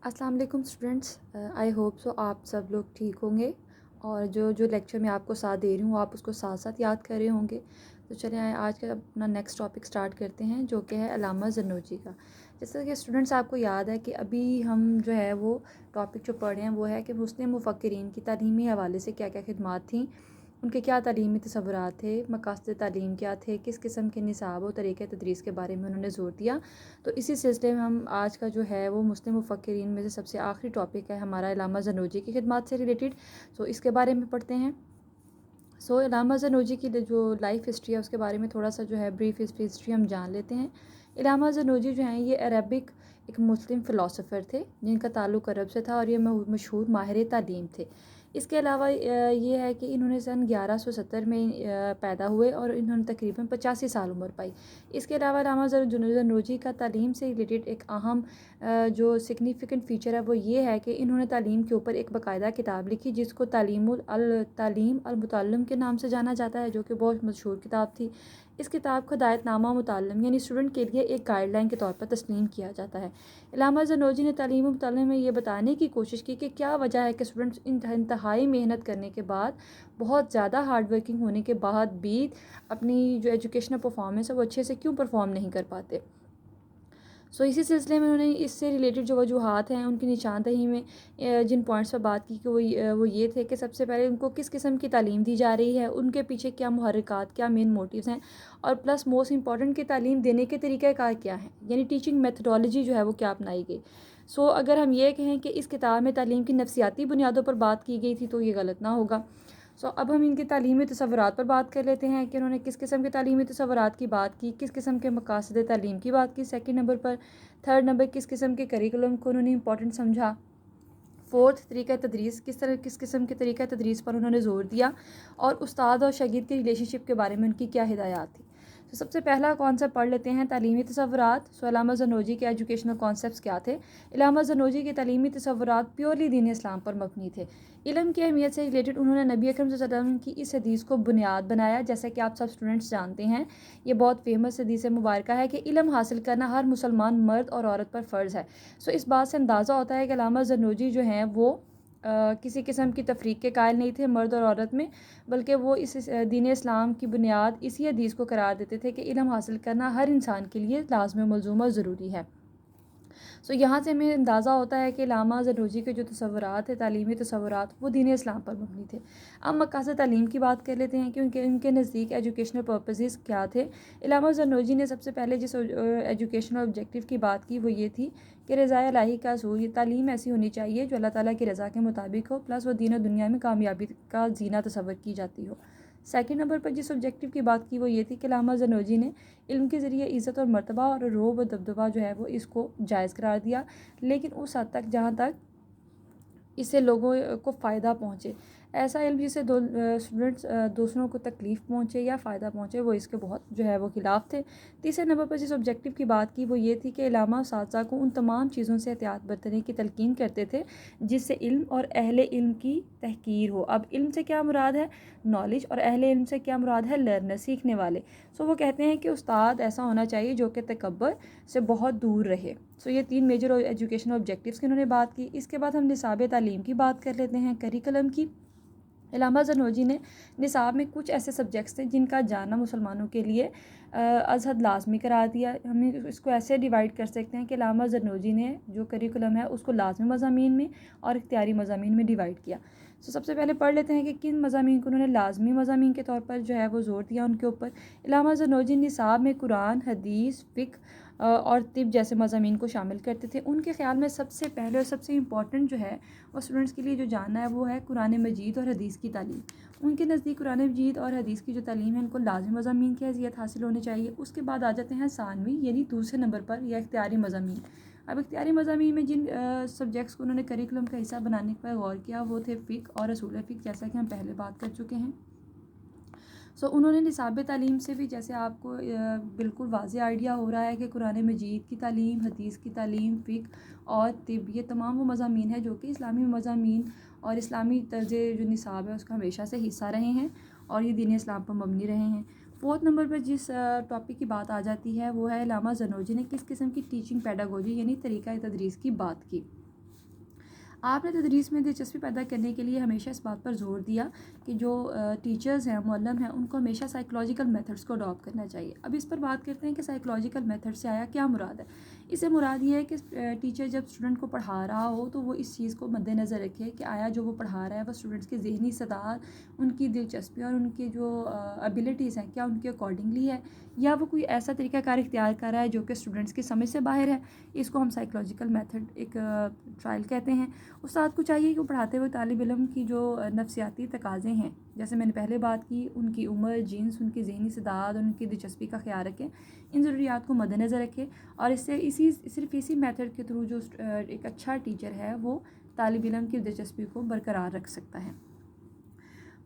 अस्सलाम वालेकुम students, I hope so आप सब लोग ठीक होंगे और जो लेक्चर मैं आपको साथ दे रही हूँ आप उसको साथ साथ याद कर रहे होंगे। तो चलिए आज का अपना नेक्स्ट टॉपिक स्टार्ट करते हैं, जो कि है अल्लामा ज़न्नूजी का। जैसे कि स्टूडेंट्स आपको याद है कि अभी हम जो है वो टॉपिक जो पढ़ रहे हैं वो है कि मुस्लिम मुफक्किरीन की तालीमी हवाले से क्या क्या खिदमात थी, उनके क्या तालीमी तसव्वुरात थे, मकासद तालीम क्या थे, किस किस्म के निसाब और तरीक़े तदरीस के बारे में उन्होंने ज़ोर दिया। तो इसी सिलसिले में हम आज का जो है वो मुस्लिम मुफक्किरीन में से सबसे आखिरी टॉपिक है हमारा अल्लामा ज़न्नूजी की खिदमात से रिलेटेड। सो इसके बारे में पढ़ते हैं। सो अल्लामा ज़न्नूजी की जो लाइफ हिस्ट्री है उसके बारे में थोड़ा सा जो है ब्रीफ हिस्ट्री हम जान लेते हैं। अल्लामा ज़न्नूजी जो हैं ये अरबिक एक मुस्लिम फ़िलासफ़र थे जिनका ताल्लुक़ अरब से था और ये मशहूर माहिर तालीम थे। इसके अलावा ये है कि इन्होंने सन 1170 में पैदा हुए और इन्होंने तकरीबन 85 साल उम्र पाई। इसके अलावा अल्लामा ज़न्नूजी का तालीम से रिलेटेड एक अहम जो सिग्निफिकेंट फ़ीचर है वो ये है कि इन्होंने तालीम के ऊपर एक बाकायदा किताब लिखी जिसको तालीम अल मुतअल्लिम के नाम से जाना जाता है, जो कि बहुत मशहूर किताब थी। इस किताब को हिदायतनामा मुतअल्लिम यानी स्टूडेंट के लिए एक गाइडलाइन के तौर पर तस्लीम किया जाता है। अल्लामा ज़न्नूजी ने तालीम मुतअल्लिम में ये बताने की कोशिश की कि क्या वजह है कि स्टूडेंट्स इंतहाई मेहनत करने के बाद, बहुत ज़्यादा हार्ड वर्किंग होने के बाद भी अपनी जो एजुकेशनल परफॉर्मेंस है वो अच्छे से क्यों परफॉर्म नहीं कर पाते। सो इसी सिलसिले में उन्होंने इससे रिलेटेड जो वजूहात हैं उनकी निशानदही में जिन पॉइंट्स पर बात की कि वो ये थे कि सबसे पहले उनको किस किस्म की तालीम दी जा रही है, उनके पीछे क्या मुहर्रिकात, क्या मेन मोटिव्स हैं, और प्लस मोस्ट इंपॉर्टेंट कि तालीम देने के तरीक़ाकार क्या हैं, यानी टीचिंग मेथडोलॉजी जो है वो क्या अपनाई गई। सो अगर हम ये कहें कि इस किताब में तालीम की नफसियाती बुनियादों पर बात की गई थी तो ये गलत ना होगा। सो अब हम इनके तालीमी तसव्वुरात पर बात कर लेते हैं कि उन्होंने किस किस्म के तालीमी तसव्वुरात की बात की, किस किस्म के मकासद तालीम की बात की सेकंड नंबर पर। थर्ड नंबर किस किस्म के करिकुलम को उन्होंने इंपॉर्टेंट समझा। फोर्थ तरीक़ा तदरीस, किस किस्म के तरीक़ा तदरीस पर उन्होंने ज़ोर दिया, और उस्ताद और शागिर्द की रिलेशनशिप के बारे में उनकी क्या हिदायत थी। तो सबसे पहला कॉन्सेप्ट पढ़ लेते हैं, तालीमी तसव्वुरात। सो अल्लामा ज़न्नूजी के एजुकेशनल कॉन्सेप्ट्स क्या थे। अल्लामा ज़न्नूजी के तालीमी तसव्वुरात प्योरली दीन इस्लाम पर मबनी थे। इल्म की अहमियत से रिलेटेड उन्होंने नबी अकरम सल्लल्लाहु अलैहि वसल्लम की इस हदीस को बुनियाद बनाया, जैसा कि आप सब स्टूडेंट्स जानते हैं। ये बहुत फेमस हदीस मुबारका है कि इल्म हासिल करना हर मुसलमान मर्द और औरत पर फ़र्ज़ है। सो इस बात से अंदाज़ा होता है कि अल्लामा ज़न्नूजी जो हैं वो किसी किस्म की तफरीक के कायल नहीं थे मर्द और औरत में, बल्कि वो इस दीन इस्लाम की बुनियाद इसी हदीस को करार देते थे कि इल्म हासिल करना हर इंसान के लिए लाज़मी मलज़ूम और ज़रूरी है। सो यहाँ से हमें अंदाज़ा होता है कि अल्लामा ज़न्नूजी के जो तसव्वुरात थे, तालीमी तसव्वुरात, वो दीन इस्लाम पर मबनी थे। अब मकासद तालीम की बात कर लेते हैं कि उनके नज़दीक एजुकेशनल पर्पसेस क्या थे। अल्लामा ज़न्नूजी ने सबसे पहले जिस एजुकेशनल ऑब्जेक्टिव की बात की वो ये थी कि रज़ाए इलाही का असूल, ये तालीम ऐसी होनी चाहिए जो अल्लाह ताला की रज़ा के मुताबिक हो, प्लस वो दीन और दुनिया में कामयाबी का ज़ीना तसव्वुर की जाती हो। सेकंड नंबर पर जिस ऑब्जेक्टिव की बात की वो ये थी कि अल्लामा ज़न्नूजी ने इल्म के ज़रिए इज़्ज़त और मर्तबा और रोब व दबदबा जो है वो इसको जायज़ करार दिया, लेकिन उस हद तक जहाँ तक इससे लोगों को फ़ायदा पहुँचे। ऐसा इल्म जिससे स्टूडेंट्स दूसरों को तकलीफ़ पहुँचे या फ़ायदा पहुँचे, वो इसके बहुत जो है वो ख़िलाफ़ थे। तीसरे नंबर पर जिस ऑब्जेक्टिव की बात की वो ये थी कि अल्लामा उस्ताज़ा को उन तमाम चीज़ों से एहतियात बरतने की तलकीन करते थे जिससे इल्म और अहले इल्म की तहकीर हो। अब इल्म से क्या मुराद है, नॉलेज, और अहले इल्म से क्या मुराद है, लर्नर, सीखने वाले। सो वो कहते हैं कि उस्ताद ऐसा होना चाहिए जो कि तकब्बुर से बहुत दूर रहे। सो ये तीन मेजर एजुकेशनल ऑब्जेक्टिव्स की उन्होंने बात की। इसके बाद हम निसाब तालीम की बात कर लेते हैं, करिकुलम की। अल्लामा ज़न्नूजी ने निसाब में कुछ ऐसे सब्जेक्ट्स थे जिनका जानना मुसलमानों के लिए अज़हद लाजमी करार दिया। हम इसको ऐसे डिवाइड कर सकते हैं कि अल्लामा ज़न्नूजी ने जो करिकुलम है उसको लाजमी मज़ामीन में और इख्तियारी मज़ामीन में डिवाइड किया। सो सबसे पहले पढ़ लेते हैं कि किन मज़ामीन को उन्होंने लाजमी मज़ामीन के तौर पर जो है वो ज़ोर दिया उनके ऊपर। अल्लामा ज़न्नूजी निसाब में कुरान, हदीस, फ़िक़्ह और तिब जैसे मज़ामीन को शामिल करते थे। उनके ख़्याल में सबसे पहले और सबसे इम्पॉर्टेंट जो है वो स्टूडेंट्स के लिए जो जानना है वो है कुरान मजीद और हदीस की तालीम। उनके नज़दीक कुरान मजीद और हदीस की जो तालीम है इनको लाज़मी मज़ामीन की हैसियत हासिल होनी चाहिए। उसके बाद आ जाते हैं सानवी यानी दूसरे नंबर पर या इख्तियारी मज़ामीन। अब इख्तियारी मज़ामीन में जिन सब्जेक्ट्स को उन्होंने करिकुलम का हिस्सा बनाने पर गौर किया वो थे फ़िक़्ह और उसूल फ़िक़्ह, जैसा कि हम पहले बात कर चुके हैं। सो उन्होंने निसाब तालीम से भी, जैसे आपको बिल्कुल वाज़ेह आइडिया हो रहा है कि कुरान मजीद की तालीम, हदीस की तालीम, फ़िक़्ह और तिब, ये तमाम वो मज़ामीन हैं जो कि इस्लामी मज़ामीन और इस्लामी तर्ज़ जो निसाब है उसका हमेशा से हिस्सा रहे हैं और ये दीन इस्लाम पर मबनी रहे हैं। फोर्थ नंबर पर जिस टॉपिक की बात आ जाती है वो है अल्लामा ज़न्नूजी ने किस किस्म की टीचिंग पेडागोजी यानी तरीक़ा तदरीस की बात की। آپ نے تدریس میں دلچسپی پیدا کرنے کے لیے ہمیشہ اس بات پر زور دیا کہ جو ٹیچرز ہیں، معلم ہیں، ان کو ہمیشہ سائیکلوجیکل میتھڈس کو اڈاپٹ کرنا چاہیے۔ اب اس پر بات کرتے ہیں کہ سائیکلوجیکل میتھڈ سے آیا کیا مراد ہے۔ اس سے مراد یہ ہے کہ ٹیچر جب اسٹوڈنٹ کو پڑھا رہا ہو تو وہ اس چیز کو مد نظر رکھے کہ آیا جو وہ پڑھا رہا ہے وہ اسٹوڈنٹس کی ذہنی استعداد، ان کی دلچسپی اور ان کی جو ابیلٹیز ہیں کیا ان کے اکارڈنگلی ہے، یا وہ کوئی ایسا طریقہ کار اختیار کر رہا ہے جو کہ اسٹوڈنٹس کی سمجھ سے باہر ہے۔ اس کو ہم سائیکلوجیکل میتھڈ ایک ٹرائل کہتے ہیں۔ استاد کو چاہیے کہ وہ پڑھاتے ہوئے طالب علم کی جو نفسیاتی تقاضے ہیں، جیسے میں نے پہلے بات کی، ان کی عمر، جنس، ان کی ذہنی استعداد اور ان کی دلچسپی کا خیال رکھیں، ان ضروریات کو مد نظر رکھے، اور اس سے صرف اسی میتھڈ کے تھرو جو ایک اچھا ٹیچر ہے وہ طالب علم کی دلچسپی کو برقرار رکھ سکتا ہے۔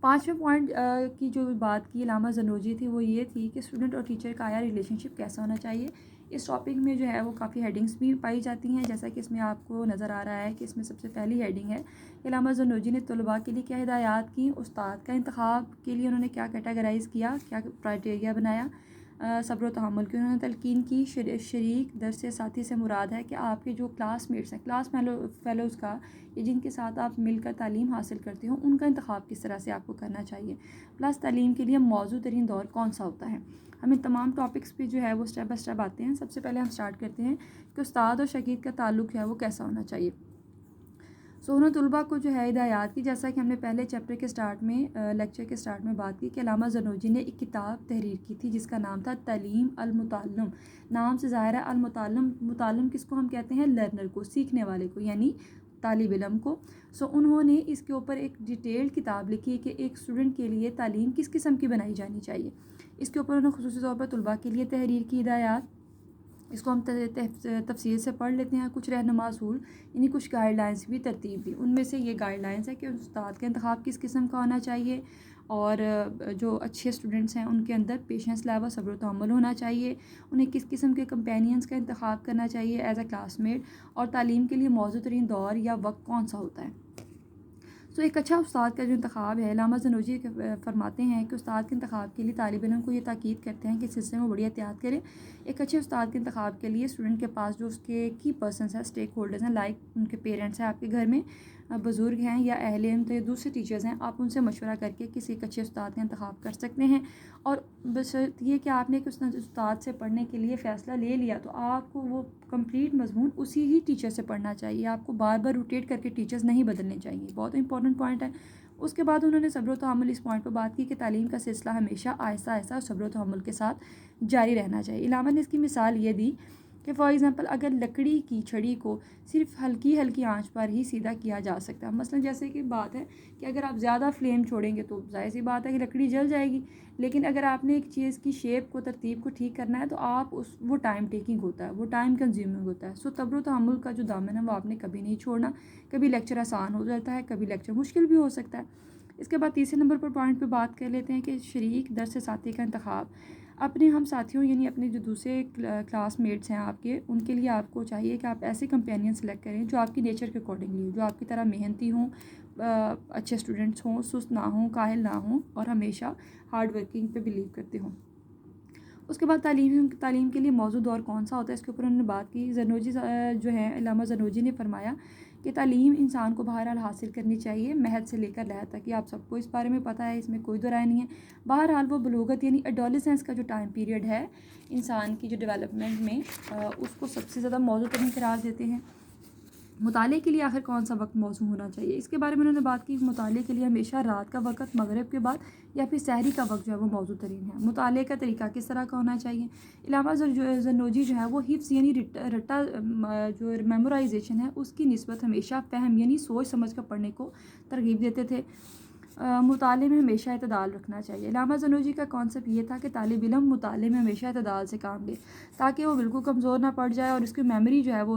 5ویں پوائنٹ کی جو بات کی علامہ زرنوجی تھی وہ یہ تھی کہ اسٹوڈنٹ اور ٹیچر کا آیا ریلیشن شپ کیسا ہونا چاہیے۔ اس ٹاپک میں جو ہے وہ کافی ہیڈنگس بھی پائی جاتی ہیں، جیسا کہ اس میں آپ کو نظر آ رہا ہے کہ اس میں سب سے پہلی ہیڈنگ ہے کہ علامہ زرنوجی نے طلباء کے لیے کیا ہدایات کی، استاد کا انتخاب کے لیے انہوں نے کیا کیٹاگرائز کیا، کیا کرائٹیریا بنایا، صبر و تحمل کی انہوں نے تلقین کی، شریک درس ساتھی سے مراد ہے کہ آپ کے جو کلاس میٹس ہیں، کلاس فیلوز کا، یا جن کے ساتھ آپ مل کر تعلیم حاصل کرتے ہو، ان کا انتخاب کس طرح سے آپ کو کرنا چاہیے، پلس تعلیم کے لیے موزوں ترین دور کون سا ہوتا ہے۔ ہم ان تمام ٹاپکس پہ جو ہے وہ اسٹیپ بائی اسٹیپ آتے ہیں۔ سب سے پہلے ہم اسٹارٹ کرتے ہیں کہ استاد اور شاگرد کا تعلق جو ہے وہ کیسا ہونا چاہیے۔ انہوں نے طلباء کو جو ہے ہدایات کی، جیسا کہ ہم نے پہلے چیپٹر کے اسٹارٹ میں لیکچر کے اسٹارٹ میں بات کی کہ علامہ زرنوجی نے ایک کتاب تحریر کی تھی جس کا نام تھا تعلیم المتعلم۔ نام سے ظاہر ہے المتعلم، متعلم کس کو ہم کہتے ہیں؟ لرنر کو، سیکھنے والے کو، یعنی طالب علم کو۔ انہوں نے اس کے اوپر ایک ڈیٹیلڈ کتاب لکھی کہ ایک اسٹوڈنٹ کے لیے تعلیم کس قسم کی بنائی جانی چاہیے۔ اس کے اوپر انہوں نے خصوصی طور پر طلباء کے لیے تحریر کی ہدایات۔ اس کو ہم تفصیل سے پڑھ لیتے ہیں۔ کچھ رہنما اصول یعنی کچھ گائیڈ لائنس بھی ترتیب دی۔ ان میں سے یہ گائیڈ لائنس ہے کہ استاد کا انتخاب کس قسم کا ہونا چاہیے، اور جو اچھے اسٹوڈنٹس ہیں ان کے اندر پیشنس لیول، صبر و تحمل ہونا چاہیے، انہیں کس قسم کے کمپینینس کا انتخاب کرنا چاہیے ایز اے کلاس میٹ، اور تعلیم کے لیے موزوں ترین دور یا وقت کون سا ہوتا ہے۔ ایک اچھا استاد کا جو انتخاب ہے، علامہ زرنوجی فرماتے ہیں کہ استاد کے انتخاب کے لیے طالب علم کو یہ تاکید کرتے ہیں کہ اس سلسلے میں بڑی احتیاط کریں۔ ایک اچھے استاد کے انتخاب کے لیے اسٹوڈنٹ کے پاس جو اس کے کی پرسنس ہیں، اسٹیک ہولڈرز ہیں، لائک ان کے پیرنٹس ہیں، آپ کے گھر میں بزرگ ہیں، یا اہل علم یا دوسرے ٹیچرز ہیں، آپ ان سے مشورہ کر کے کسی ایک اچھے استاد کا انتخاب کر سکتے ہیں۔ اور بشرط یہ کہ آپ نے ایک استاد سے پڑھنے کے لیے فیصلہ لے لیا تو آپ کو وہ کمپلیٹ مضمون اسی ہی ٹیچر سے پڑھنا چاہیے، آپ کو بار بار روٹیٹ کر کے ٹیچرز نہیں بدلنے چاہیے، بہت امپورٹنٹ پوائنٹ ہے۔ اس کے بعد انہوں نے صبر و تحمل اس پوائنٹ پہ بات کی کہ تعلیم کا سلسلہ ہمیشہ آہستہ آہستہ اور صبر و تحمل کے ساتھ جاری رہنا چاہیے۔ علامہ نے اس کی مثال یہ دی کہ فار ایگزامپل اگر لکڑی کی چھڑی کو صرف ہلکی آنچ پر ہی سیدھا کیا جا سکتا ہے، مثلا جیسے کہ بات ہے کہ اگر آپ زیادہ فلیم چھوڑیں گے تو ظاہر سی بات ہے کہ لکڑی جل جائے گی، لیکن اگر آپ نے ایک چیز کی شیپ کو، ترتیب کو ٹھیک کرنا ہے تو آپ وہ ٹائم ٹیکنگ ہوتا ہے، وہ ٹائم کنزیومنگ ہوتا ہے۔ صبر و تحمل کا جو دامن ہے وہ آپ نے کبھی نہیں چھوڑنا۔ کبھی لیکچر آسان ہو جاتا ہے، کبھی لیکچر مشکل بھی ہو سکتا ہے۔ اس کے بعد تیسرے نمبر پر پوائنٹ پہ بات کر لیتے ہیں کہ شریک درس ساتھی کا انتخاب۔ اپنے ہم ساتھیوں یعنی اپنے جو دوسرے کلاس میٹس ہیں آپ کے، ان کے لیے آپ کو چاہیے کہ آپ ایسے کمپینین سلیکٹ کریں جو آپ کی نیچر کے اکارڈنگلی ہوں، جو آپ کی طرح محنتی ہوں، اچھے اسٹوڈنٹس ہوں، سست نہ ہوں، کاہل نہ ہوں، اور ہمیشہ ہارڈ ورکنگ پہ بلیو کرتے ہوں۔ اس کے بعد تعلیم کے لیے موزوں دور کون سا ہوتا ہے، اس کے اوپر انہوں نے بات کی۔ زرنوجی جو ہیں، علامہ زرنوجی نے فرمایا کہ تعلیم انسان کو بہرحال حاصل کرنی چاہیے، مہد سے لے کر لہد تک، یہ آپ سب کو اس بارے میں پتہ ہے، اس میں کوئی دو رائے نہیں ہے۔ بہرحال وہ بلوغت یعنی ایڈولسنس کا جو ٹائم پیریڈ ہے انسان کی جو ڈیولپمنٹ میں، اس کو سب سے زیادہ موزوں ترین قرار دیتے ہیں۔ مطالعے کے لیے آخر کون سا وقت موزوں ہونا چاہیے، اس کے بارے میں انہوں نے بات کی۔ مطالعے کے لیے ہمیشہ رات کا وقت، مغرب کے بعد یا پھر سحری کا وقت جو ہے وہ موزوں ترین ہے۔ مطالعے کا طریقہ کس طرح کا ہونا چاہیے۔ علامہ زرنوجی جو ہے وہ حفظ یعنی رٹا جو میمورائزیشن ہے اس کی نسبت ہمیشہ فہم یعنی سوچ سمجھ کر پڑھنے کو ترغیب دیتے تھے۔ مطالعے میں ہمیشہ اعتدال رکھنا چاہیے۔ علامہ زرنوجی کا کانسیپٹ یہ تھا کہ طالب علم مطالعے میں ہمیشہ اعتدال سے کام لے تاکہ وہ بالکل کمزور نہ پڑ جائے اور اس کی میموری جو ہے وہ